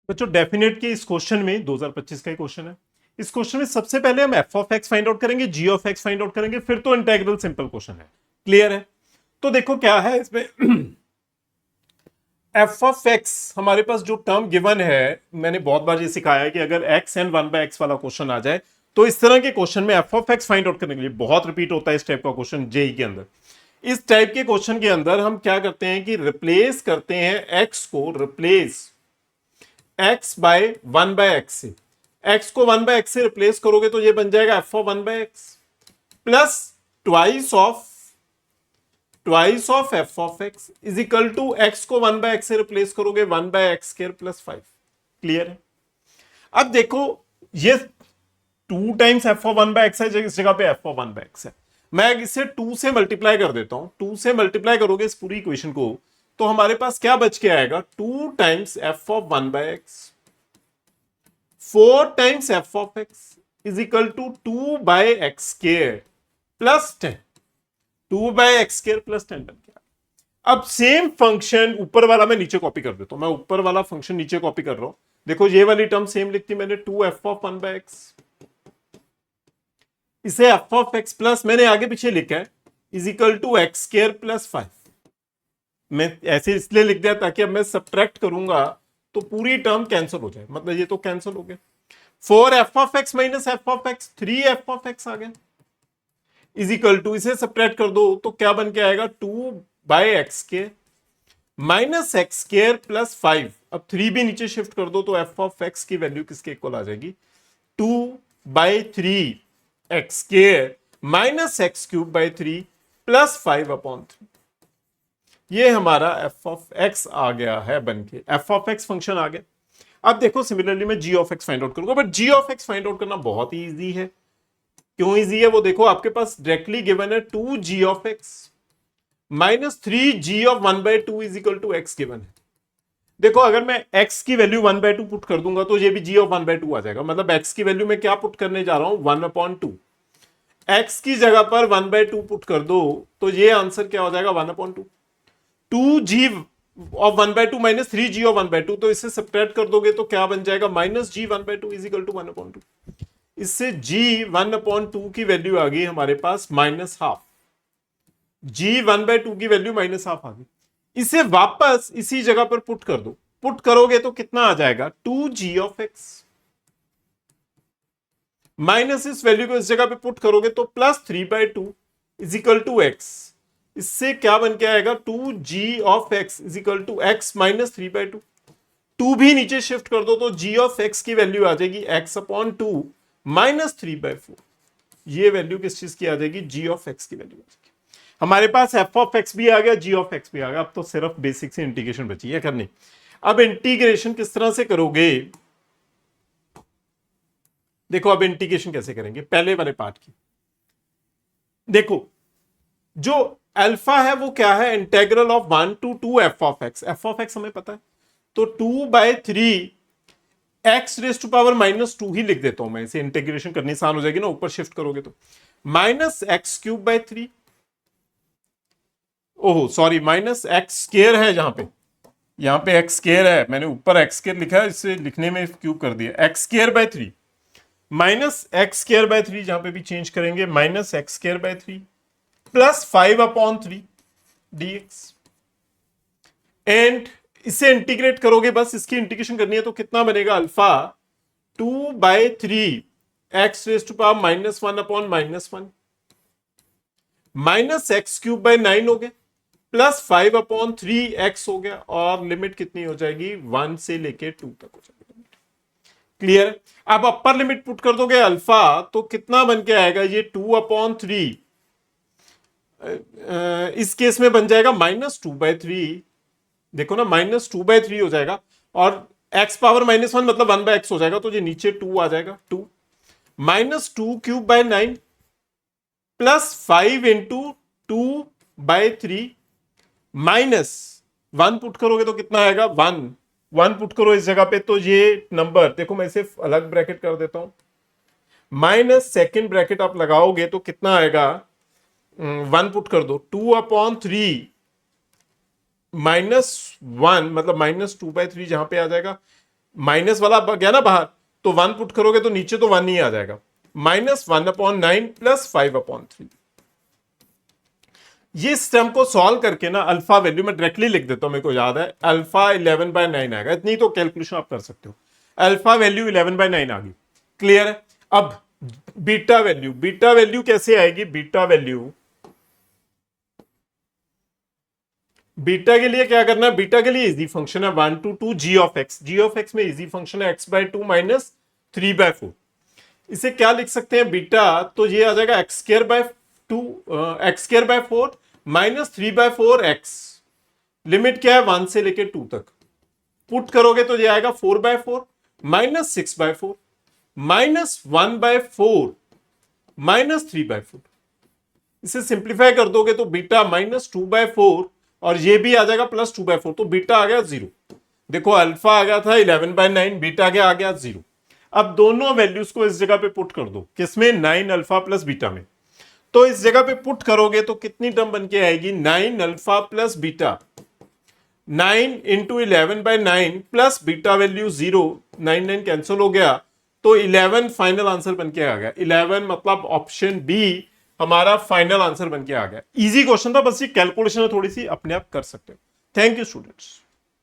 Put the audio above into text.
बच्चों डेफिनेट के इस क्वेश्चन में 2025 का ही क्वेश्चन है। इस क्वेश्चन में सबसे पहले हम F of x find out करेंगे, जी ऑफ एक्स फाइंड आउट करेंगे, फिर तो इंटेग्रल सिंपल क्वेश्चन है। क्लियर है? तो देखो क्या है इसमें एफ ऑफ एक्स हमारे पास जो टर्म गिवन है, मैंने बहुत बार ये सिखाया है कि अगर x and one by x वाला क्वेश्चन आ जाए तो इस तरह के क्वेश्चन में F of x find out करने के लिए बहुत रिपीट होता है इस टाइप का क्वेश्चन जेई के अंदर। इस टाइप के क्वेश्चन के अंदर हम क्या करते हैं कि रिप्लेस करते हैं एक्स को, replace x by one by x से। एक्स को वन बाय एक्स से रिप्लेस करोगे तो ये बन जाएगा f of one by x plus twice of f of x is equal to x को वन बाय एक्स से रिप्लेस करोगे one by x square plus 5। Clear है? अब देखो ये two times f of one by x है, इस जगह पे f of one by x है। मैं इसे टू से मल्टीप्लाई कर देता हूं। टू से मल्टीप्लाई करोगे इस पूरी इक्वेशन को तो हमारे पास क्या बच के आएगा, two times f of one by x, four times f of x is equal to two by x square plus 10। Two by x square plus 10 बन गया। अब सेम फंक्शन ऊपर वाला मैं नीचे कॉपी कर देता हूं। मैं ऊपर वाला फंक्शन नीचे कॉपी कर रहा हूं। देखो ये वाली टर्म सेम लिखती मैंने, two f of one by x, इसे एफ ऑफ एक्स प्लस मैंने आगे पीछे लिखा है is equal to x square plus 5। मैं ऐसे इसलिए लिख दिया ताकि अब मैं सब्ट्रैक्ट करूंगा तो पूरी टर्म कैंसिल हो जाए, मतलब ये तो कैंसिल हो गया। Four f of x minus f of x, three f of x आ गया इज इक्वल टू, इसे सब्ट्रैक्ट कर दो तो क्या बन के आएगा, टू बाय एक्स के माइनस एक्स स्क्वायर प्लस 5। अब थ्री भी नीचे शिफ्ट कर दो तो एफ ऑफ एक्स की वैल्यू किसके इक्वल आ जाएगी, two by three x square minus x cube by three plus 5 upon 3। ये हमारा एफ ऑफ एक्स आ गया है बनके, एफ ऑफ एक्स फंक्शन आ गया। अब देखो सिमिलरली मैं g of x find out करूंगा, but g of x find out करना बहुत ही ईजी है। क्यों ईजी है वो देखो, आपके पास डायरेक्टली गिवन है two g of x minus three g of one by two is equal to x given है। देखो अगर मैं x की value one by two put कर दूंगा तो ये भी g of one by two आ जाएगा। मतलब x की वैल्यू में क्या पुट करने जा रहा हूं, वन अपॉन टू। एक्स की जगह पर वन बाय टू पुट कर दो तो ये आंसर क्या हो जाएगा, one upon two. Two g of one by two minus three g of one by two, तो इससे सब्ट्रैक्ट कर दोगे तो क्या बन जाएगा, minus g one by two is equal to one upon two. इससे जी वन अपॉन टू की वैल्यू आ गई हमारे पास minus half. G one by two की वैल्यू माइनस हाफ आ गई। इसे वापस इसी जगह पर पुट कर दो। पुट करोगे तो कितना आ जाएगा, two g of x minus इस वैल्यू को इस जगह पे पुट करोगे तो plus three by two is equal to x. इससे क्या बन के आएगा, two g of x is equal to x minus three by two. Two भी नीचे शिफ्ट कर दो तो जी ऑफ एक्स की वैल्यू आ जाएगी x upon two minus three by four. ये वैल्यू किस चीज की आ जाएगी, जी ऑफ एक्स की वैल्यू आ जाएगी। हमारे पास एफ ऑफ एक्स भी आ गया, जी ऑफ एक्स भी आ गया। अब तो सिर्फ बेसिक से इंटीग्रेशन बची है करनी। अब इंटीग्रेशन किस तरह से करोगे, देखो अब इंटीग्रेशन कैसे करेंगे पहले वाले पार्ट की। देखो जो अल्फा है वो क्या है, integral of one to two f of x. F of x हमें पता है तो two by three x raise to power minus two ही लिख देता हूं मैं, इसे इंटीग्रेशन करनी आसान हो जाएगी ना, ऊपर शिफ्ट करोगे तो minus x cube by three, ओहो सॉरी माइनस एक्स स्क्वायर है यहां पे एक्स स्क्वायर है, मैंने ऊपर एक्स स्क्वायर लिखा है, इसे लिखने में क्यूब कर दिया, x square by three minus x square by three, जहां पे भी चेंज करेंगे minus x square by three plus 5 upon 3 dx। And इसे इंटीग्रेट करोगे, बस इसकी इंटीग्रेशन करनी है तो कितना बनेगा, alpha two by three x raise to power minus one upon minus one minus x cube by nine हो गया प्लस 5 अपॉन थ्री एक्स हो गया, और लिमिट कितनी हो जाएगी, वन से लेके टू तक हो जाएगी। क्लियर? अब अपर लिमिट पुट कर दोगे अल्फा तो कितना बन के आएगा, ये टू अपॉन थ्री इस केस में बन जाएगा माइनस टू बाय थ्री। देखो ना माइनस टू बाय थ्री हो जाएगा, और एक्स पावर माइनस वन मतलब वन बाय एक्स हो जाएगा, तो ये नीचे टू आ जाएगा, two minus two cube by nine plus 5 into two by three minus one put करोगे तो कितना आएगा, वन। वन पुट करो इस जगह पे तो ये नंबर देखो, मैं इसे अलग ब्रैकेट कर देता हूं, माइनस सेकेंड ब्रैकेट आप लगाओगे तो कितना आएगा, वन पुट कर दो, two upon three minus one मतलब माइनस टू बाय थ्री जहां पे आ जाएगा, माइनस वाला गया ना बाहर, तो 1 पुट करोगे तो नीचे तो 1 ही आ जाएगा। -1/9 प्लस 5/3। ये इस टर्म को सॉल्व करके ना अल्फा वैल्यू मैं डायरेक्टली लिख देता हूं, मेरे को याद है अल्फा 11/9 आएगा। इतनी तो कैलकुलेशन आप कर सकते हो। अल्फा वैल्यू 11/9 आ गई, क्लियर है। अब बीटा वैल्यू कैसे आएगी? बीटा के लिए क्या करना है? बीटा के लिए इजी फंक्शन है 1 to 2 g ऑफ एक्स में इजी फंक्शन है x/2 माइनस 3/4। इसे क्या लिख सकते हैं बीटा? तो ये आ जाएगा x²/4 माइनस 3/4x। लिमिट क्या है? 1 से लेके 2 तक। पुट करोगे तो ये आएगा 4/4 माइनस 6/4 माइनस 1/4 माइनस 3/4। इसे सिंप्लीफाई कर दोगे तो बीटा -2/4 और ये भी आ जाएगा +2/4, तो बीटा आ गया 0। देखो अल्फा आ गया था 11/9, बीटा क्या आ गया 0। अब दोनों वैल्यूज को इस जगह पे पुट कर दो, किसमें? 9 अल्फा प्लस बीटा में। तो इस जगह पे पुट करोगे तो कितनी टर्म बन के आएगी? 9 alpha plus beta, 9 into 11/9 plus beta value 0, 9 cancel हो गया तो 11 फाइनल आंसर बन के आ गया। 11 मतलब ऑप्शन बी हमारा फाइनल आंसर बन के आ गया। इजी क्वेश्चन था, बस ये कैलकुलेशन थोड़ी सी अपने आप कर सकते हो। Thank you students.